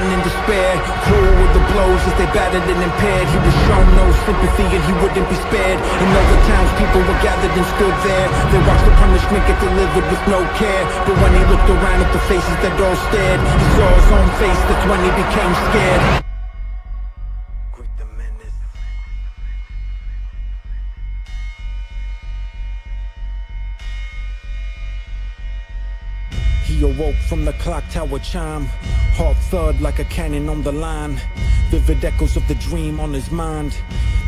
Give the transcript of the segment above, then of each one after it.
beaten in despair. Cruel with the blows as they battered and impaired. He was shown no sympathy and he wouldn't be spared. And all the townspeople were gathered and stood there. They watched the punishment get delivered with no care. But when he looked around at the faces that all stared, he saw his own face, that's when he became scared. He awoke from the clock tower chime, heart thud like a cannon on the line. Vivid echoes of the dream on his mind.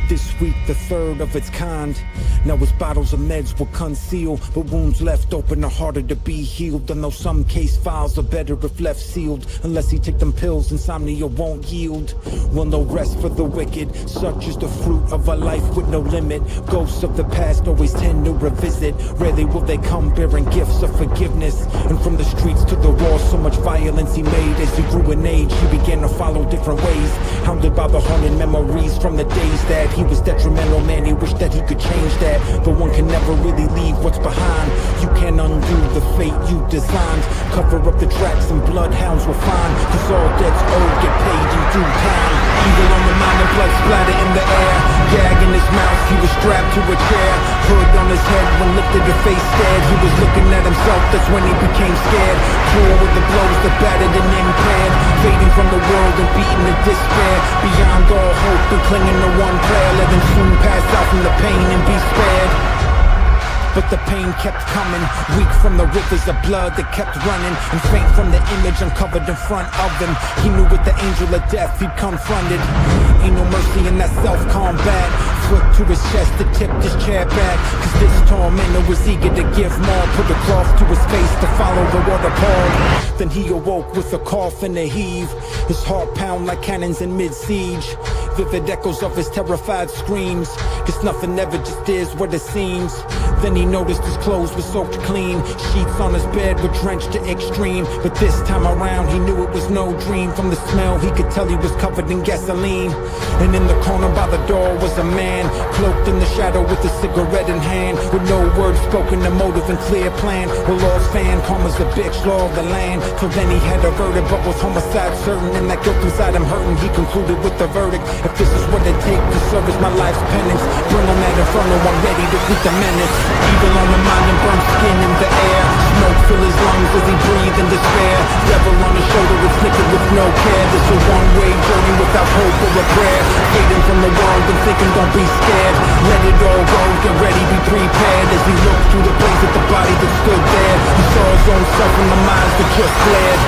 This week the third of its kind. Now his bottles of meds will conceal, but wounds left open are harder to be healed. And though some case files are better if left sealed, unless he take them pills, insomnia won't yield. Will no rest for the wicked, such is the fruit of a life with no limit. Ghosts of the past always tend to revisit. Rarely will they come bearing gifts of forgiveness. And from the streets to the raw, so much violence he made. As he grew in age, he began to follow different ways, hounded by the haunted memories from the days that he was detrimental. Man, he wished that he could change that, but one can never really leave what's behind. You can't undo the fate you designed. Cover up the tracks and bloodhounds will find, cause all debts owed get paid in due time. Evil on the mind and blood splatter in the air. Gag in his mouth, he was strapped to a chair. Hood on his head when lifted, the face stared. He was looking at himself, that's when he became scared. Cruel with the blows that battered and impaired. Fading from the world and beaten to despair. Beyond all hope and clinging to one prayer. Let him soon pass out from the pain and be spared. But the pain kept coming, weak from the rivers of blood that kept running, and faint from the image uncovered in front of him. He knew with the angel of death he'd confronted. Ain't no mercy in that self-combat. Foot to his chest to tip his chair back, cause this tormentor was eager to give more. Put a cloth to his face to follow the waterfall. Then he awoke with a cough and a heave. His heart pound like cannons in mid-siege. Vivid echoes of his terrified screams, cause nothing ever just is what it seems. Then he noticed his clothes were soaked clean. Sheets on his bed were drenched to extreme. But this time around he knew it was no dream. From the smell he could tell he was covered in gasoline. And in the corner by the door was a man, cloaked in the shadow with a cigarette in hand. With no words spoken, a motive and clear plan. A lost fan, calm as a bitch, law of the land. Till then he had averted, but was homicide certain. And that guilt inside him hurting, he concluded with the verdict. If this is what it takes to serve as my life's penance, bring on that inferno, I'm ready to beat the menace. Evil on the mind and burnt skin in the air. Smoke fill his lungs as he breathed in despair. Devil on his shoulder with sniffing with no care. This a one-way journey without hope or a prayer. Fading from the world and thinking don't be scared. Let it all go, get ready, be prepared. As he looked through the place at the body that stood there, he saw his own self in the minds that just glared.